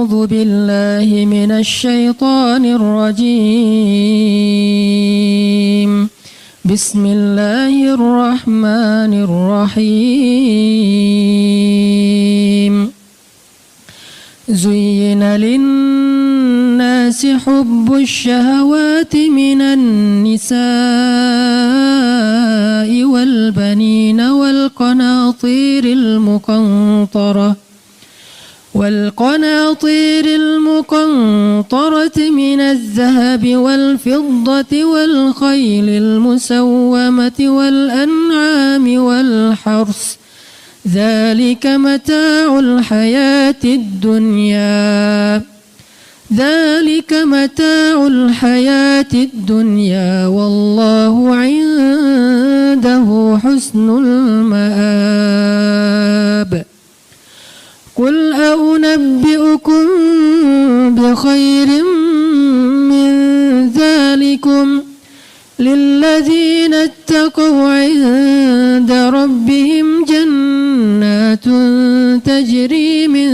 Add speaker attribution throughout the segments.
Speaker 1: أعوذ بالله من الشيطان الرجيم بسم الله الرحمن الرحيم زين للناس حب الشهوات من النساء والبنين والقناطير المقنطرة من الذهب والفضة والخيل المسومة والأنعام والحرث ذلك متاع الحياة الدنيا والله عنده حسن المآب قل أنبئكم بخير من ذلكم للذين اتقوا عند ربهم جنات تجري من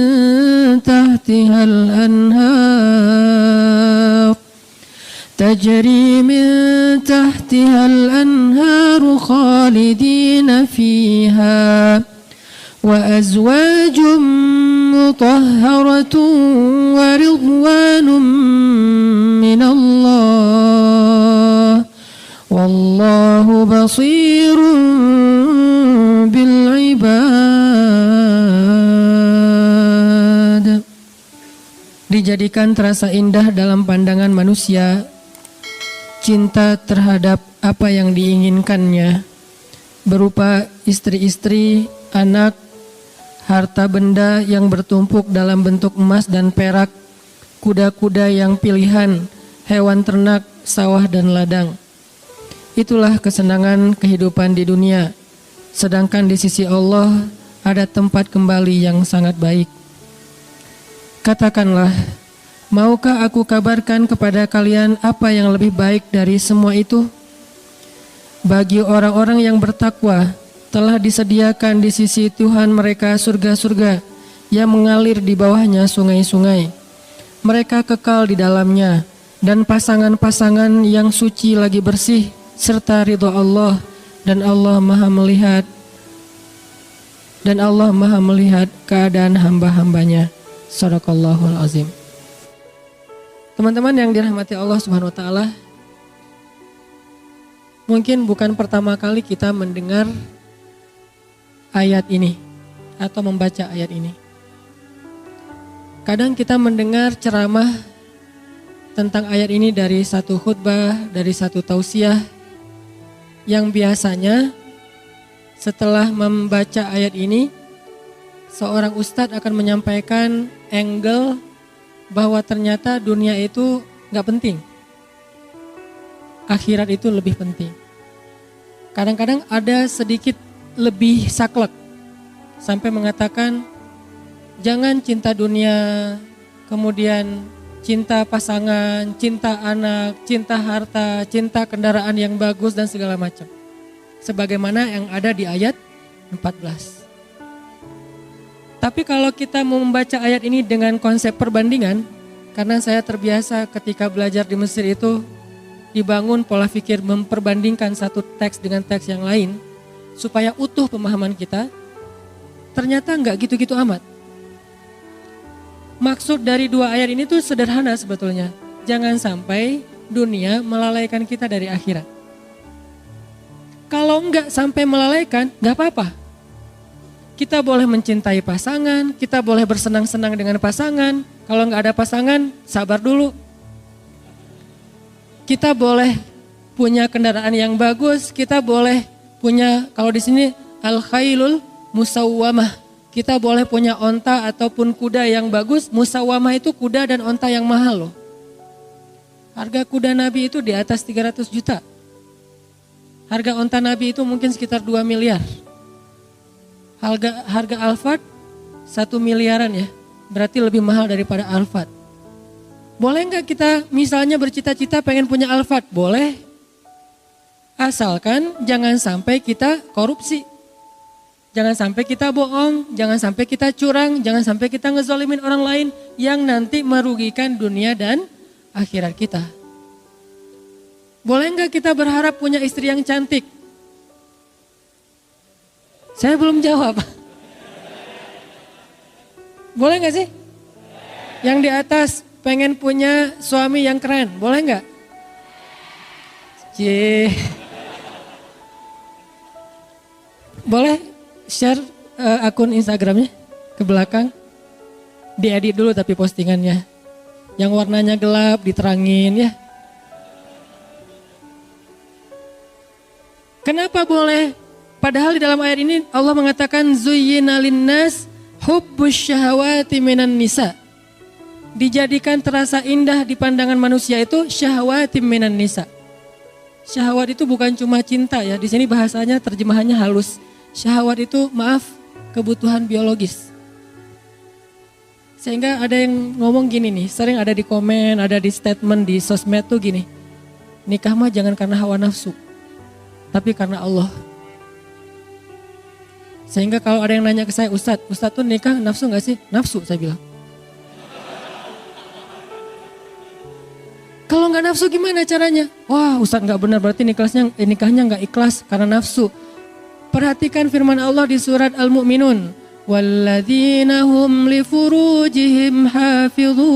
Speaker 1: تحتها الأنهار خالدين فيها وأزواج مطهرة ورضوان من الله والله بصير بالعباد. Dijadikan terasa indah dalam pandangan manusia cinta terhadap apa yang diinginkannya berupa istri-istri, anak, harta benda yang bertumpuk dalam bentuk emas dan perak, kuda-kuda yang pilihan, hewan ternak, sawah dan ladang. Itulah kesenangan kehidupan di dunia. Sedangkan di sisi Allah ada tempat kembali yang sangat baik. Katakanlah, maukah aku kabarkan kepada kalian apa yang lebih baik dari semua itu? Bagi orang-orang yang bertakwa, telah disediakan di sisi Tuhan mereka surga-surga yang mengalir di bawahnya sungai-sungai. Mereka kekal di dalamnya dan pasangan-pasangan yang suci lagi bersih serta ridha Allah dan Allah Maha melihat keadaan hamba-hambanya. Shadaqallahul azim. Teman-teman yang dirahmati Allah Subhanahu wa taala, mungkin bukan pertama kali kita mendengar ayat ini atau membaca ayat ini. Kadang kita mendengar ceramah tentang ayat ini dari satu khutbah, dari satu tausiah yang biasanya setelah membaca ayat ini seorang ustadz akan menyampaikan angle bahwa ternyata dunia itu gak penting, akhirat itu lebih penting. Kadang-kadang ada sedikit lebih saklek sampai mengatakan jangan cinta dunia, kemudian cinta pasangan, cinta anak, cinta harta, cinta kendaraan yang bagus dan segala macam. Sebagaimana yang ada di ayat 14. Tapi kalau kita mau membaca ayat ini dengan konsep perbandingan, karena saya terbiasa ketika belajar di Mesir itu dibangun pola pikir memperbandingkan satu teks dengan teks yang lain, supaya utuh pemahaman kita, ternyata enggak gitu-gitu amat. Maksud dari dua ayat ini tuh sederhana sebetulnya. Jangan sampai dunia melalaikan kita dari akhirat. Kalau enggak sampai melalaikan, enggak apa-apa. Kita boleh mencintai pasangan, kita boleh bersenang-senang dengan pasangan. Kalau enggak ada pasangan, sabar dulu. Kita boleh punya kendaraan yang bagus, kita boleh punya, kalau di sini al-khailul musawwamah, kita boleh punya onta ataupun kuda yang bagus. Musawwamah itu kuda dan onta yang mahal loh. Harga kuda Nabi itu di atas 300 juta. Harga onta Nabi itu mungkin sekitar 2 miliar. Harga Alphard 1 miliaran ya, berarti lebih mahal daripada Alphard. Boleh nggak kita misalnya bercita-cita pengen punya Alphard? Boleh. Asalkan jangan sampai kita korupsi. Jangan sampai kita bohong, jangan sampai kita curang, jangan sampai kita ngezolimin orang lain yang nanti merugikan dunia dan akhirat kita. Boleh nggak kita berharap punya istri yang cantik? Saya belum jawab. Boleh nggak sih? Yang di atas pengen punya suami yang keren, boleh nggak? Boleh share akun Instagramnya ke belakang, diedit dulu tapi postingannya, yang warnanya gelap diterangin ya. Kenapa boleh? Padahal di dalam ayat ini Allah mengatakan zuyyina linnas hubbus syahawati minan nisa. Dijadikan terasa indah di pandangan manusia itu syahawati minan nisa. Syahwat itu bukan cuma cinta ya, di sini bahasanya terjemahannya halus. Syahwat itu kebutuhan biologis. Sehingga ada yang ngomong gini nih, sering ada di komen, ada di statement di sosmed tuh gini. Nikah mah jangan karena hawa nafsu, tapi karena Allah. Sehingga kalau ada yang nanya ke saya, Ustadz tuh nikah nafsu gak sih? Nafsu, saya bilang. Kalau gak nafsu gimana caranya? Wah, Ustadz gak benar, berarti nikahnya gak ikhlas karena nafsu. Perhatikan firman Allah di surat Al-Mu'minun. Walladzina hum li furujihim hafizun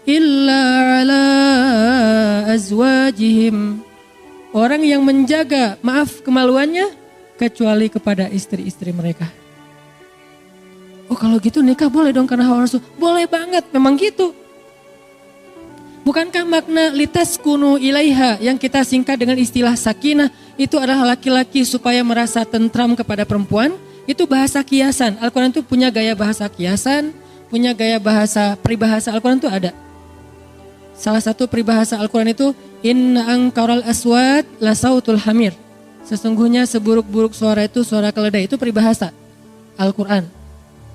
Speaker 1: illa ala azwajihim. Orang yang menjaga, kemaluannya kecuali kepada istri-istri mereka. Oh kalau gitu nikah boleh dong karena hawa nafsu? Boleh banget, memang gitu. Bukankah makna litas kunu ilaiha yang kita singkat dengan istilah sakinah itu adalah laki-laki supaya merasa tentram kepada perempuan? Itu bahasa kiasan. Al-Quran itu punya gaya bahasa kiasan, punya gaya bahasa peribahasa. Al-Quran itu ada. Salah satu peribahasa Al-Quran itu inna angkaral aswat la sautul hamir. Sesungguhnya seburuk-buruk suara itu suara keledai. Itu peribahasa Al-Quran.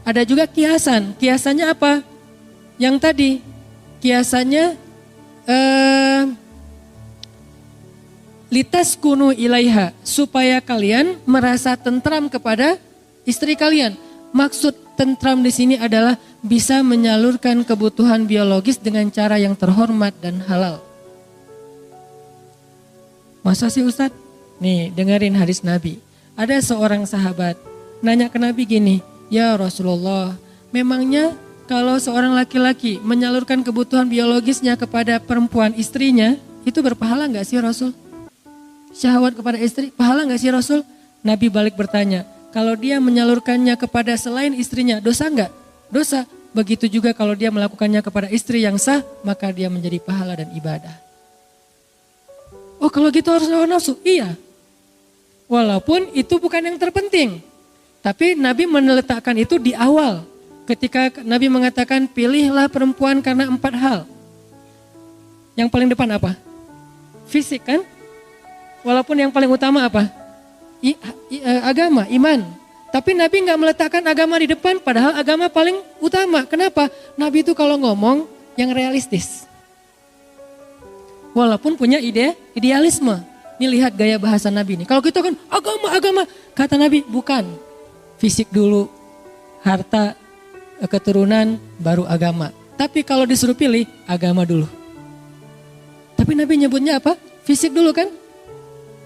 Speaker 1: Ada juga kiasan. Kiasannya apa? Yang tadi kiasannya litas kunu ilaiha, supaya kalian merasa tentram kepada istri kalian. Maksud tentram di sini adalah bisa menyalurkan kebutuhan biologis dengan cara yang terhormat dan halal. Masa sih Ustadz? Nih dengerin hadis Nabi. Ada seorang sahabat nanya ke Nabi gini, ya Rasulullah, memangnya kalau seorang laki-laki menyalurkan kebutuhan biologisnya kepada perempuan istrinya, itu berpahala gak sih Rasul? Syahwat kepada istri, pahala gak sih Rasul? Nabi balik bertanya, kalau dia menyalurkannya kepada selain istrinya, dosa gak? Dosa. Begitu juga kalau dia melakukannya kepada istri yang sah, maka dia menjadi pahala dan ibadah. Oh kalau gitu harus hawa nafsu? Iya. Walaupun itu bukan yang terpenting. Tapi Nabi meletakkan itu di awal. Ketika Nabi mengatakan pilihlah perempuan karena 4 hal. Yang paling depan apa? Fisik kan? Walaupun yang paling utama apa? Agama, iman. Tapi Nabi nggak meletakkan agama di depan padahal agama paling utama. Kenapa? Nabi itu kalau ngomong yang realistis. Walaupun punya idealisme. Ini lihat gaya bahasa Nabi ini. Kalau kita kan agama. Kata Nabi bukan. Fisik dulu, harta, keturunan, baru agama. Tapi kalau disuruh pilih, agama dulu. Tapi Nabi nyebutnya apa? Fisik dulu kan?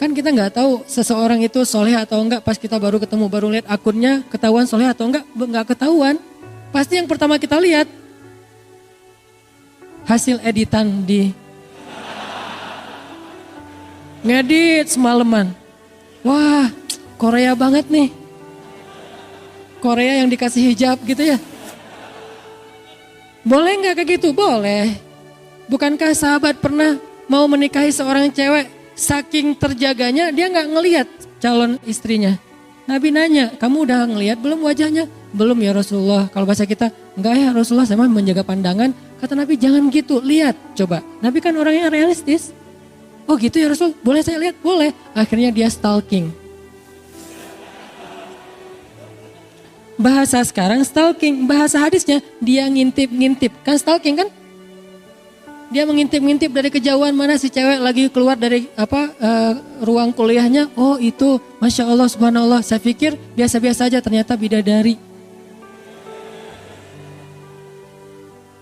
Speaker 1: Kan kita nggak tahu seseorang itu soleh atau enggak pas kita baru ketemu, baru lihat akunnya ketahuan soleh atau enggak ketahuan. Pasti yang pertama kita lihat hasil editan di ngedit semalaman. Wah, Korea banget nih. Korea yang dikasih hijab gitu ya. Boleh nggak kayak gitu? Boleh. Bukankah sahabat pernah mau menikahi seorang cewek, saking terjaganya dia nggak ngelihat calon istrinya. Nabi nanya, kamu udah ngelihat belum wajahnya? Belum ya Rasulullah. Kalau bahasa kita, enggak ya Rasulullah, saya mah menjaga pandangan. Kata Nabi, jangan gitu, lihat coba. Nabi kan orang yang realistis. Oh gitu ya Rasul, boleh saya lihat? Boleh. Akhirnya dia stalking. Bahasa sekarang stalking, bahasa hadisnya dia ngintip-ngintip. Kan stalking kan? Dia mengintip-ngintip dari kejauhan mana si cewek lagi keluar dari ruang kuliahnya. Oh itu, Masya Allah, Subhanallah. Saya pikir biasa-biasa aja, ternyata bidadari.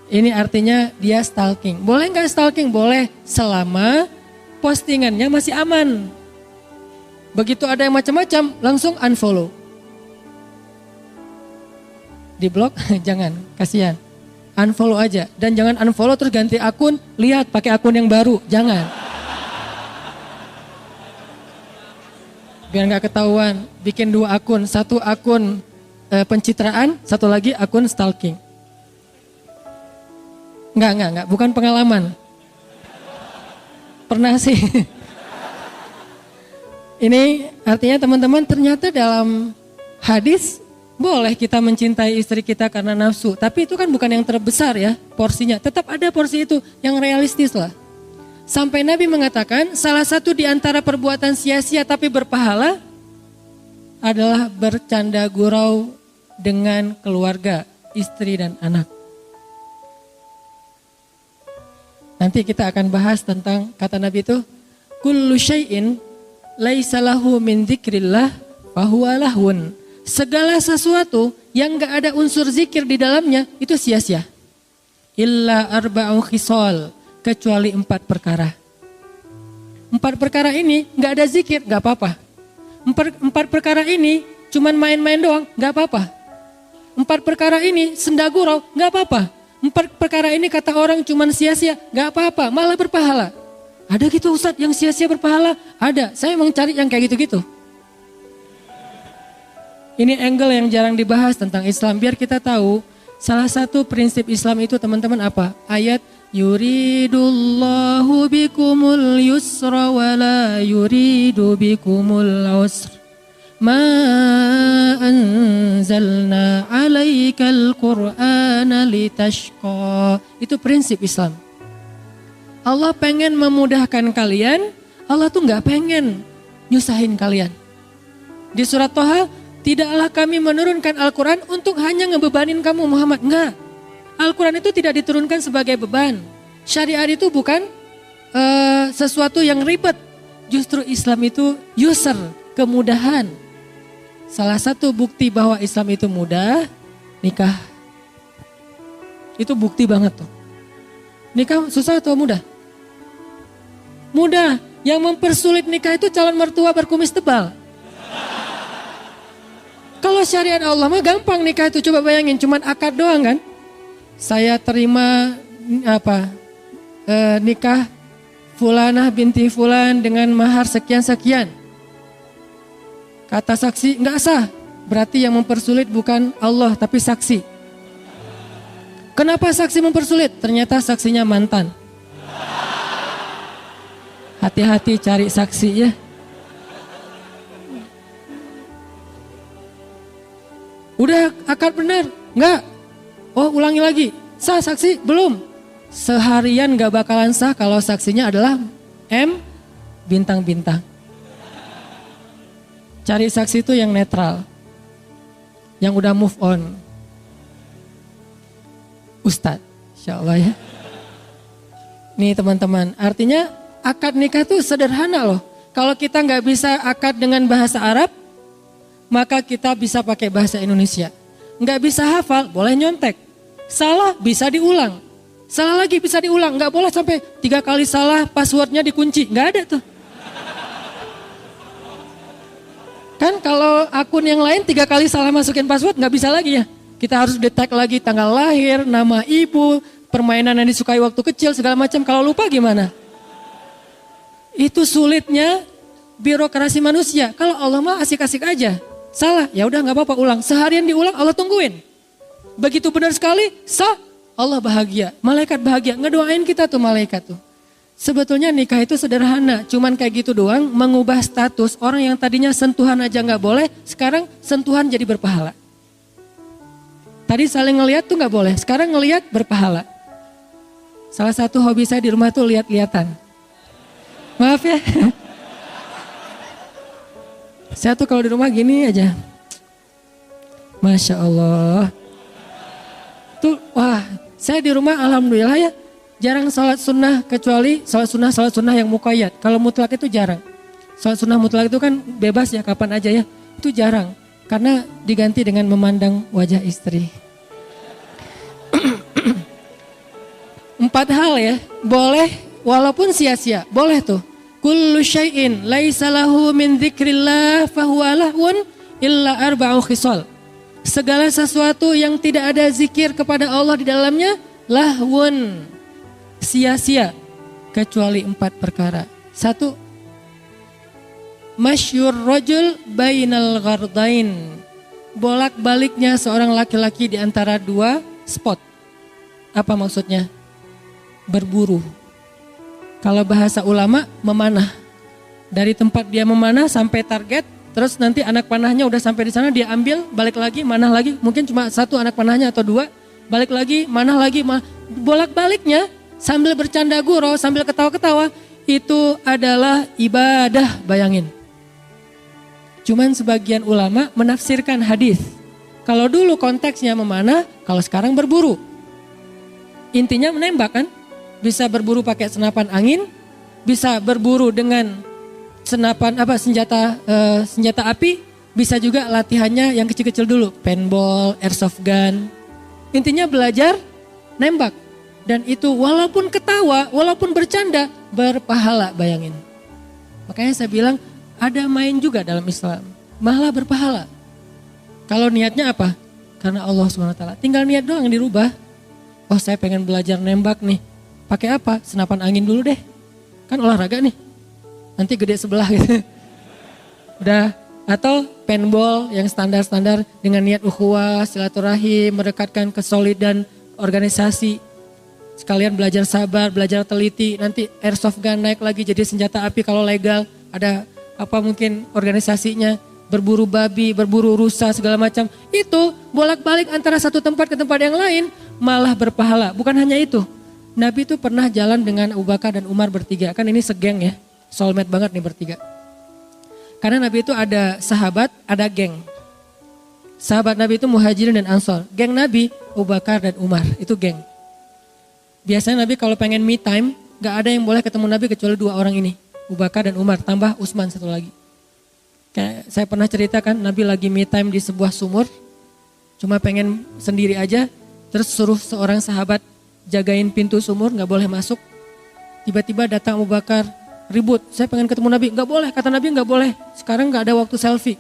Speaker 1: Ini artinya dia stalking. Boleh nggak stalking? Boleh, selama postingannya masih aman. Begitu ada yang macam-macam, langsung unfollow. Di blok jangan, kasihan. Unfollow aja, dan jangan unfollow terus ganti akun, lihat pakai akun yang baru, jangan. Biar nggak ketahuan, bikin 2 akun, 1 akun pencitraan, 1 lagi akun stalking. Enggak, bukan pengalaman. Pernah sih. Ini artinya teman-teman, ternyata dalam hadis boleh kita mencintai istri kita karena nafsu. Tapi itu kan bukan yang terbesar ya porsinya. Tetap ada porsi itu yang realistis lah. Sampai Nabi mengatakan salah satu di antara perbuatan sia-sia tapi berpahala adalah bercanda gurau dengan keluarga, istri dan anak. Nanti kita akan bahas tentang kata Nabi itu, kullu syai'in laisa lahu min dzikrillah fahuwa lahun. Segala sesuatu yang gak ada unsur zikir di dalamnya itu sia-sia. Illa arba'u khisal, kecuali 4 perkara. 4 perkara ini gak ada zikir, gak apa-apa. 4 perkara ini cuman main-main doang, gak apa-apa. 4 perkara ini senda gurau, gak apa-apa. 4 perkara ini kata orang cuman sia-sia, gak apa-apa, malah berpahala. Ada gitu Ustadz yang sia-sia berpahala? Ada, saya emang cari yang kayak gitu-gitu. Ini angle yang jarang dibahas tentang Islam, biar kita tahu salah satu prinsip Islam itu teman-teman apa? Ayat yuridullahu bikumul yusra wa la yuridu bikumul usra. Ma anzalna alaikal qur'ana litashqa. Itu prinsip Islam. Allah pengen memudahkan kalian, Allah tuh gak pengen nyusahin kalian. Di surat Toha, tidaklah kami menurunkan Al-Quran untuk hanya ngebebanin kamu Muhammad. Enggak. Al-Quran itu tidak diturunkan sebagai beban. Syariat itu bukan sesuatu yang ribet. Justru Islam itu yusr, kemudahan. Salah satu bukti bahwa Islam itu mudah, nikah. Itu bukti banget tuh. Nikah susah atau mudah? Mudah. Yang mempersulit nikah itu calon mertua berkumis tebal. Kalau syariat Allah mah gampang nikah itu, coba bayangin, cuman akad doang kan. Saya terima nikah fulanah binti fulan dengan mahar sekian-sekian. Kata saksi nggak sah, berarti yang mempersulit bukan Allah tapi saksi. Kenapa saksi mempersulit? Ternyata saksinya mantan. Hati-hati cari saksi ya. Udah akad benar? Enggak. Oh ulangi lagi. Sah saksi? Belum. Seharian gak bakalan sah kalau saksinya adalah M bintang-bintang. Cari saksi itu yang netral. Yang udah move on. Ustadz. Insya Allah ya. Nih teman-teman. Artinya akad nikah itu sederhana loh. Kalau kita gak bisa akad dengan bahasa Arab, maka kita bisa pakai bahasa Indonesia. Nggak bisa hafal, boleh nyontek. Salah, bisa diulang. Salah lagi bisa diulang. Nggak boleh sampai 3 kali salah, passwordnya dikunci. Nggak ada tuh. Kan kalau akun yang lain 3 kali salah masukin password, nggak bisa lagi ya. Kita harus detect lagi tanggal lahir, nama ibu, permainan yang disukai waktu kecil, segala macam. Kalau lupa gimana? Itu sulitnya birokrasi manusia. Kalau Allah mah asik-asik aja. Salah, ya udah nggak apa-apa, ulang. Seharian diulang, Allah tungguin. Begitu benar sekali, sah, Allah bahagia. Malaikat bahagia, ngedoain kita tuh malaikat tuh. Sebetulnya nikah itu sederhana, cuman kayak gitu doang, mengubah status orang yang tadinya sentuhan aja nggak boleh, sekarang sentuhan jadi berpahala. Tadi saling ngelihat tuh nggak boleh, sekarang ngelihat berpahala. Salah satu hobi saya di rumah tuh lihat-lihatan. Maaf ya. Saya tuh kalau di rumah gini aja. Masya Allah. Tuh, wah, saya di rumah alhamdulillah ya. Jarang sholat sunnah kecuali sholat sunnah yang muqayyad. Kalau mutlak itu jarang. Sholat sunnah mutlak itu kan bebas ya kapan aja ya. Itu jarang. Karena diganti dengan memandang wajah istri. 4 hal ya. Boleh walaupun sia-sia. Boleh tuh. Kullu syai'in laisa lahu min dzikrillah fahuwa lahwun illa arba'u khisal. Segala sesuatu yang tidak ada zikir kepada Allah di dalamnya lahwun, sia-sia, kecuali 4 perkara. 1, masyur rajul bainal ghardain. Bolak-baliknya seorang laki-laki di antara 2 spot. Apa maksudnya? Berburu. Kalau bahasa ulama, memanah. Dari tempat dia memanah sampai target, terus nanti anak panahnya udah sampai di sana, dia ambil, balik lagi, manah lagi. Mungkin cuma 1 anak panahnya atau 2, balik lagi, manah lagi. Bolak-baliknya sambil bercanda gurau, sambil ketawa-ketawa, itu adalah ibadah, bayangin. Cuman sebagian ulama menafsirkan hadis. Kalau dulu konteksnya memanah, kalau sekarang berburu. Intinya menembak kan? Bisa berburu pakai senapan angin, bisa berburu dengan senjata api, bisa juga latihannya yang kecil-kecil dulu, paintball, airsoft gun. Intinya belajar nembak. Dan itu walaupun ketawa, walaupun bercanda, berpahala, bayangin. Makanya saya bilang ada main juga dalam Islam, malah berpahala. Kalau niatnya apa? Karena Allah SWT. Tinggal niat doang yang dirubah. Oh, saya pengen belajar nembak nih. Pakai apa? Senapan angin dulu deh. Kan olahraga nih. Nanti gede sebelah gitu. Udah. Atau paintball yang standar-standar dengan niat ukhuwah, silaturahim, mendekatkan kesolidan organisasi. Sekalian belajar sabar, belajar teliti. Nanti airsoft gun naik lagi jadi senjata api kalau legal. Ada apa mungkin organisasinya. Berburu babi, berburu rusa segala macam. Itu bolak-balik antara satu tempat ke tempat yang lain malah berpahala. Bukan hanya itu. Nabi itu pernah jalan dengan Abu Bakar dan Umar bertiga. Kan ini segeng ya, soulmate banget nih bertiga. Karena Nabi itu ada sahabat, ada geng. Sahabat Nabi itu Muhajirin dan Ansor. Geng Nabi, Abu Bakar dan Umar, itu geng. Biasanya Nabi kalau pengen me time, gak ada yang boleh ketemu Nabi kecuali 2 orang ini. Abu Bakar dan Umar, tambah Utsman satu lagi. Kayak saya pernah ceritakan, Nabi lagi me time di sebuah sumur. Cuma pengen sendiri aja, terus suruh seorang sahabat jagain pintu sumur, gak boleh masuk. Tiba-tiba datang Abu Bakar, ribut, saya pengen ketemu Nabi. Gak boleh, kata Nabi gak boleh, sekarang gak ada waktu selfie.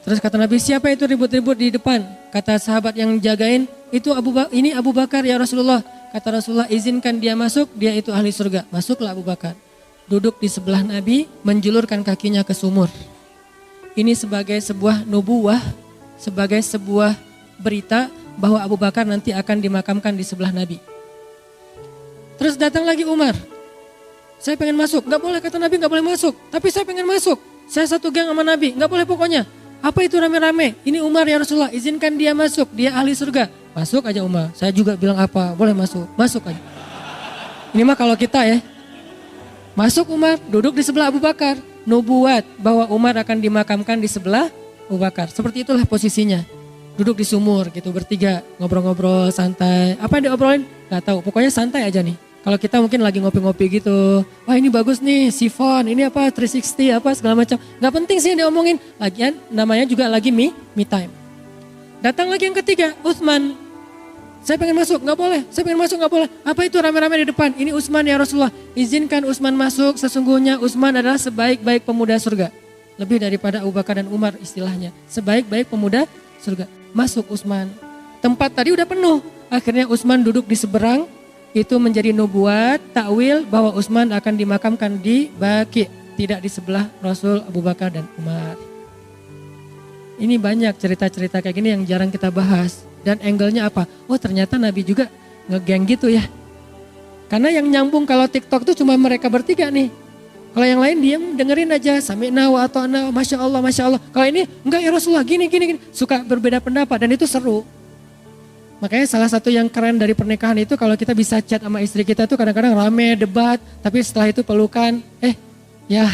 Speaker 1: Terus kata Nabi, siapa itu ribut-ribut di depan? Kata sahabat yang jagain, itu ini Abu Bakar ya Rasulullah. Kata Rasulullah, izinkan dia masuk, dia itu ahli surga. Masuklah Abu Bakar. Duduk di sebelah Nabi, menjulurkan kakinya ke sumur. Ini sebagai sebuah nubuwah, sebagai sebuah berita bahwa Abu Bakar nanti akan dimakamkan di sebelah Nabi. Terus datang lagi Umar. Saya pengen masuk, gak boleh kata Nabi gak boleh masuk. Tapi saya pengen masuk, saya satu geng sama Nabi, gak boleh pokoknya. Apa itu rame-rame? Ini Umar ya Rasulullah, izinkan dia masuk, dia ahli surga. Masuk aja Umar, saya juga bilang apa, boleh masuk, masuk aja. Ini mah kalau kita ya. Masuk Umar, duduk di sebelah Abu Bakar. Nubuat bahwa Umar akan dimakamkan di sebelah Abu Bakar. Seperti itulah posisinya. Duduk di sumur gitu bertiga, ngobrol-ngobrol santai. Apa yang diobrolin? Gak tahu, pokoknya santai aja nih. Kalau kita mungkin lagi ngopi-ngopi gitu. Wah ini bagus nih, sifon, ini apa 360 apa segala macam. Gak penting sih yang diomongin. Lagian namanya juga lagi me time. Datang lagi yang ketiga, Utsman. Saya pengen masuk, gak boleh. Saya pengen masuk, gak boleh. Apa itu rame-rame di depan? Ini Utsman ya Rasulullah. Izinkan Utsman masuk, sesungguhnya Utsman adalah sebaik-baik pemuda surga. Lebih daripada Abu Bakar dan Umar istilahnya. Sebaik-baik pemuda surga. Masuk Utsman. Tempat tadi udah penuh. Akhirnya Utsman duduk di seberang. Itu menjadi nubuat, takwil bahwa Utsman akan dimakamkan di Baqi. Tidak di sebelah Rasul, Abu Bakar dan Umar. Ini banyak cerita-cerita kayak gini yang jarang kita bahas. Dan angle-nya apa? Oh ternyata Nabi juga ngegeng gitu ya. Karena yang nyambung kalau TikTok tuh cuma mereka bertiga nih. Kalau yang lain diam dengerin aja. Sami'na wa ata'na, Masya Allah, Masya Allah. Kalau ini enggak ya Rasulullah gini. Suka berbeda pendapat dan itu seru. Makanya salah satu yang keren dari pernikahan itu kalau kita bisa chat sama istri kita tuh kadang-kadang rame, debat. Tapi setelah itu pelukan. Ya.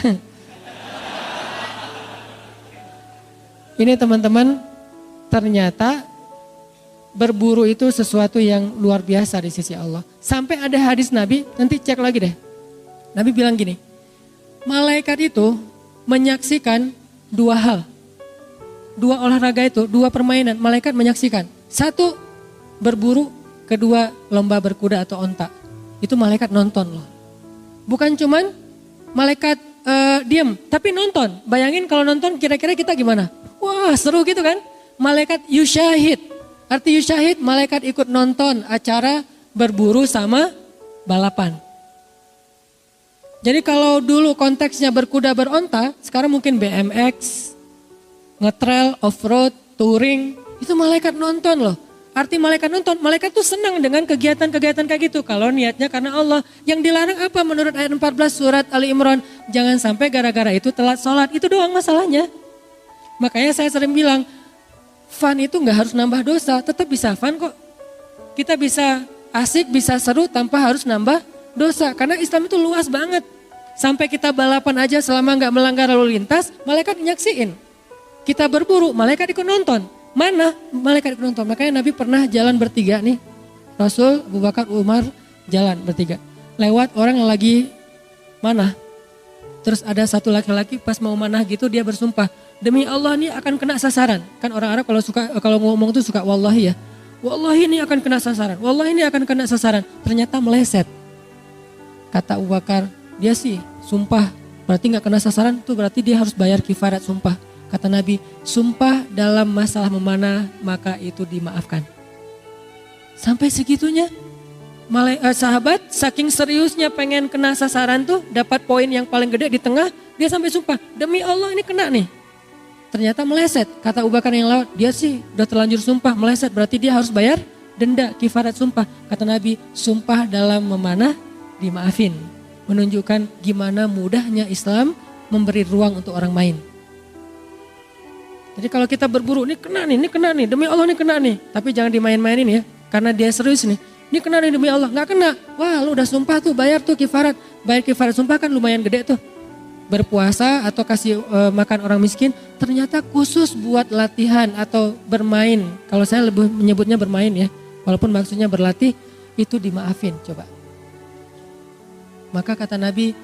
Speaker 1: Ini teman-teman ternyata berburu itu sesuatu yang luar biasa di sisi Allah. Sampai ada hadis Nabi, nanti cek lagi deh. Nabi bilang gini, malaikat itu menyaksikan dua hal. Dua olahraga itu, dua permainan, malaikat menyaksikan. Satu, berburu, kedua, lomba berkuda atau onta. Itu malaikat nonton loh. Bukan cuman malaikat diam, tapi nonton. Bayangin kalau nonton kira-kira kita gimana? Wah seru gitu kan? Malaikat yusyahid. Arti yusyahid, malaikat ikut nonton acara berburu sama balapan. Jadi kalau dulu konteksnya berkuda beronta, sekarang mungkin BMX, ngetrail, off-road, touring, itu malaikat nonton loh. Arti malaikat nonton, malaikat tuh senang dengan kegiatan-kegiatan kayak gitu. Kalau niatnya karena Allah. Yang dilarang apa menurut ayat 14 surat Ali Imran? Jangan sampai gara-gara itu telat sholat, itu doang masalahnya. Makanya saya sering bilang, fun itu gak harus nambah dosa, tetap bisa fun kok. Kita bisa asik, bisa seru tanpa harus nambah dosa. Karena Islam itu luas banget. Sampai kita balapan aja selama gak melanggar lalu lintas, malaikat nyaksiin. Kita berburu, malaikat ikut nonton. Mana? Malaikat ikut nonton. Makanya Nabi pernah jalan bertiga nih. Rasul, Abu Bakar, Umar jalan bertiga. Lewat orang yang lagi manah. Terus ada satu laki-laki pas mau manah gitu dia bersumpah. Demi Allah ini akan kena sasaran. Kan orang Arab kalau ngomong tuh suka wallahi ya. Wallahi ini akan kena sasaran. Wallahi ini akan kena sasaran. Ternyata meleset. Kata Abu Bakar, dia sih sumpah. Berarti gak kena sasaran tuh berarti dia harus bayar kifarat sumpah. Kata Nabi, sumpah dalam masalah memanah maka itu dimaafkan. Sampai segitunya sahabat saking seriusnya pengen kena sasaran tuh dapat poin yang paling gede di tengah, dia sampai sumpah, demi Allah ini kena nih. Ternyata meleset, kata Abu Bakar yang lewat, dia sih udah terlanjur sumpah meleset berarti dia harus bayar denda kifarat sumpah. Kata Nabi, sumpah dalam memanah dimaafin. Menunjukkan gimana mudahnya Islam memberi ruang untuk orang main. Jadi kalau kita berburu, ini kena nih, demi Allah ini kena nih. Tapi jangan dimain-mainin ya, karena dia serius nih. Ini kena nih demi Allah, gak kena. Wah lu udah sumpah tuh, bayar tuh kifarat. Bayar kifarat sumpah kan lumayan gede tuh. Berpuasa atau kasih makan orang miskin, ternyata khusus buat latihan atau bermain. Kalau saya lebih menyebutnya bermain ya, walaupun maksudnya berlatih, itu dimaafin coba. Maka kata Nabi,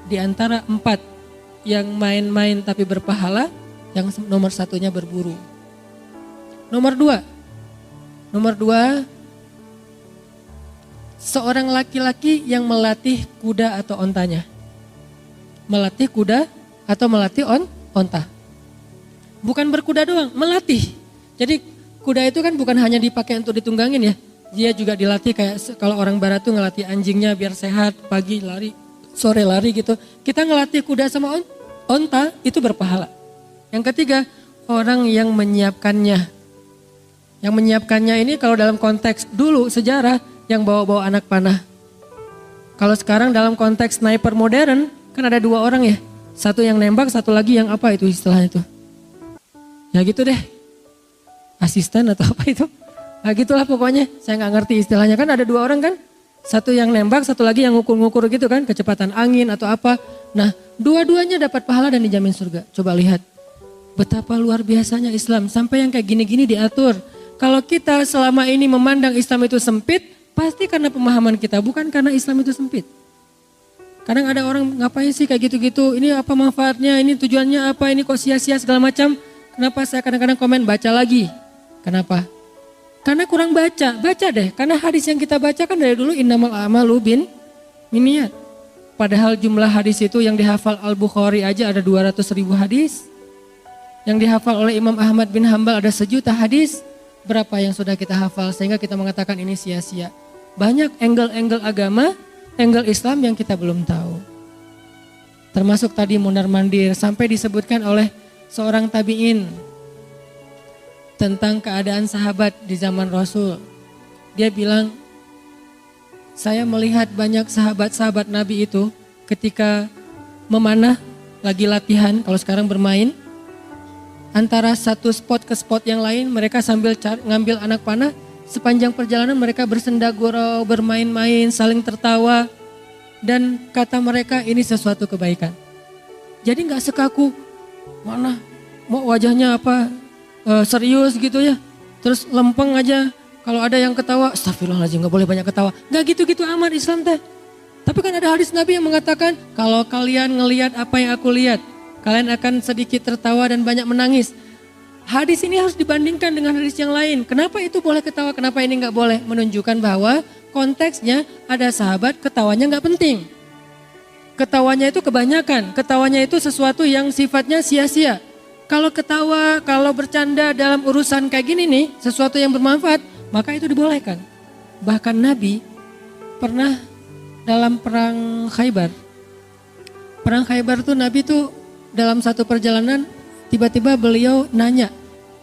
Speaker 1: di antara 4 yang main-main tapi berpahala, yang nomor satunya berburu. Nomor dua, seorang laki-laki yang melatih kuda atau ontanya. Melatih kuda atau melatih onta. Bukan berkuda doang, melatih. Jadi kuda itu kan bukan hanya dipakai untuk ditunggangin ya. Dia juga dilatih kayak kalau orang barat tuh ngelatih anjingnya biar sehat, pagi lari, sore lari gitu. Kita ngelatih kuda sama onta itu berpahala. Yang ketiga, orang yang menyiapkannya. Yang menyiapkannya ini kalau dalam konteks dulu sejarah yang bawa-bawa anak panah. Kalau sekarang dalam konteks sniper modern kan ada 2 orang ya. Satu yang nembak, satu lagi yang apa itu istilahnya itu. Ya gitu deh. Asisten atau apa itu. Nah gitulah pokoknya, saya gak ngerti istilahnya. Kan ada 2 orang kan. Satu yang nembak, satu lagi yang ngukur-ngukur gitu kan. Kecepatan angin atau apa. Nah dua-duanya dapat pahala dan dijamin surga. Coba lihat. Betapa luar biasanya Islam, sampai yang kayak gini-gini diatur. Kalau kita selama ini memandang Islam itu sempit, pasti karena pemahaman kita, bukan karena Islam itu sempit. Kadang ada orang ngapain sih kayak gitu-gitu, ini apa manfaatnya, ini tujuannya apa, ini kok sia-sia segala macam. Kenapa saya kadang-kadang komen baca lagi? Kenapa? Karena kurang baca deh. Karena hadis yang kita baca kan dari dulu innamal a'malu binniyat. Padahal jumlah hadis itu yang dihafal Al-Bukhari aja ada 200.000 hadis. Yang dihafal oleh Imam Ahmad bin Hambal ada 1 juta hadis. Berapa yang sudah kita hafal sehingga kita mengatakan ini sia-sia. Banyak angle-angle agama, angle Islam yang kita belum tahu. Termasuk tadi mondar-mandir sampai disebutkan oleh seorang tabi'in tentang keadaan sahabat di zaman Rasul. Dia bilang, saya melihat banyak sahabat-sahabat Nabi itu ketika memanah, lagi latihan, kalau sekarang bermain, antara satu spot ke spot yang lain mereka sambil ngambil anak panah, sepanjang perjalanan mereka bersenda gurau, bermain-main, saling tertawa, dan kata mereka ini sesuatu kebaikan. Jadi gak sekaku, mana mau wajahnya apa serius gitu ya, terus lempeng aja, Kalau ada yang ketawa, astagfirullahaladzim gak boleh banyak ketawa. Gak gitu-gitu amat Islam teh. Tapi kan ada hadis Nabi yang mengatakan, kalau kalian ngelihat apa yang aku lihat, kalian akan sedikit tertawa dan banyak menangis. Hadis ini harus dibandingkan dengan hadis yang lain. Kenapa itu boleh ketawa, kenapa ini gak boleh? Menunjukkan bahwa konteksnya ada sahabat ketawanya gak penting. Ketawanya itu kebanyakan, ketawanya itu sesuatu yang sifatnya sia-sia. Kalau ketawa, kalau bercanda dalam urusan kayak gini nih, sesuatu yang bermanfaat, maka itu dibolehkan. Bahkan Nabi pernah dalam perang Khaybar. Perang Khaybar tuh Nabi tuh dalam satu perjalanan tiba-tiba beliau nanya,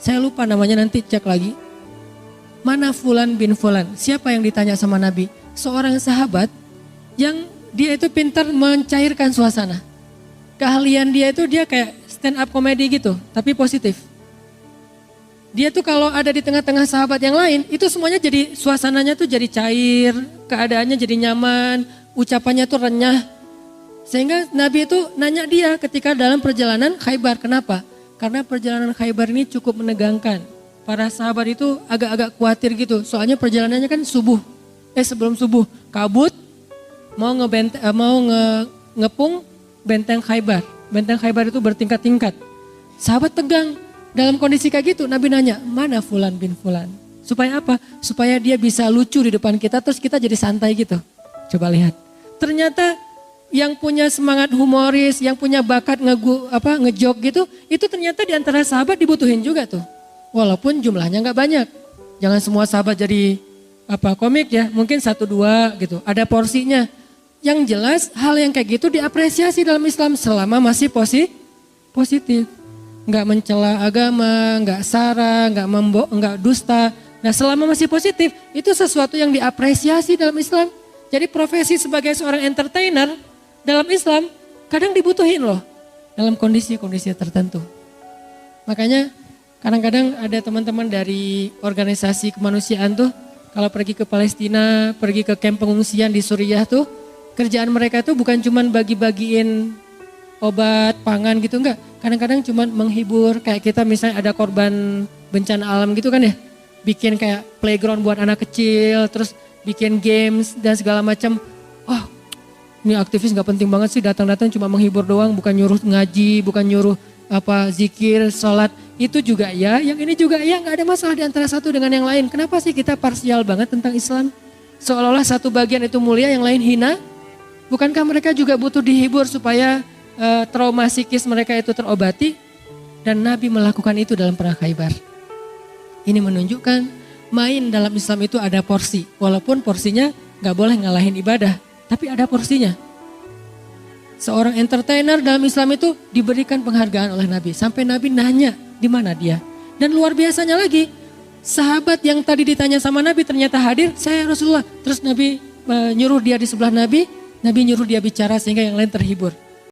Speaker 1: saya lupa namanya nanti cek lagi. Mana Fulan bin Fulan? Siapa yang ditanya sama Nabi? Seorang sahabat yang dia itu pintar mencairkan suasana. Keahlian dia itu dia kayak stand up comedy gitu, tapi positif. Dia tuh kalau ada di tengah-tengah sahabat yang lain, itu semuanya jadi suasananya tuh jadi cair, keadaannya jadi nyaman, ucapannya tuh renyah. Sehingga Nabi itu nanya dia ketika dalam perjalanan Khaybar, kenapa? Karena perjalanan Khaybar ini cukup menegangkan. Para sahabat itu agak-agak khawatir gitu, soalnya perjalanannya kan sebelum subuh, kabut, ngepung benteng Khaybar. Benteng Khaybar itu bertingkat-tingkat. Sahabat tegang. Dalam kondisi kayak gitu Nabi nanya, mana Fulan bin Fulan? Supaya apa? Supaya dia bisa lucu di depan kita terus kita jadi santai gitu. Coba lihat. Ternyata yang punya semangat humoris, yang punya bakat ngejok gitu, itu ternyata di antara sahabat dibutuhin juga tuh. Walaupun jumlahnya nggak banyak. Jangan semua sahabat jadi komik ya, mungkin 1-2 gitu. Ada porsinya. Yang jelas hal yang kayak gitu diapresiasi dalam Islam selama masih positif. Nggak mencela agama, nggak sara, nggak dusta. Nah selama masih positif, itu sesuatu yang diapresiasi dalam Islam. Jadi profesi sebagai seorang entertainer dalam Islam kadang dibutuhin loh dalam kondisi-kondisi tertentu. Makanya kadang-kadang ada teman-teman dari organisasi kemanusiaan tuh kalau pergi ke Palestina, pergi ke kamp pengungsian di Suriah tuh, kerjaan mereka tuh bukan cuman bagi-bagiin obat, pangan gitu enggak. Kadang-kadang cuman menghibur, kayak kita misalnya ada korban bencana alam gitu kan ya. Bikin kayak playground buat anak kecil, terus bikin games dan segala macam. Oh, ini aktivis gak penting banget sih, datang-datang cuma menghibur doang, bukan nyuruh ngaji, bukan nyuruh zikir, sholat. Itu juga ya, yang ini juga ya, gak ada masalah di antara satu dengan yang lain. Kenapa sih kita parsial banget tentang Islam? Seolah-olah satu bagian itu mulia, yang lain hina. Bukankah mereka juga butuh dihibur supaya trauma psikis mereka itu terobati? Dan Nabi melakukan itu dalam perang Khaybar. Ini menunjukkan main dalam Islam itu ada porsi. Walaupun porsinya gak boleh ngalahin ibadah, tapi ada porsinya. Seorang entertainer dalam Islam itu diberikan penghargaan oleh Nabi. Sampai Nabi nanya di mana dia. Dan luar biasanya lagi, sahabat yang tadi ditanya sama Nabi ternyata hadir, saya Rasulullah. Terus Nabi nyuruh dia di sebelah Nabi, Nabi nyuruh dia bicara sehingga yang lain terhibur.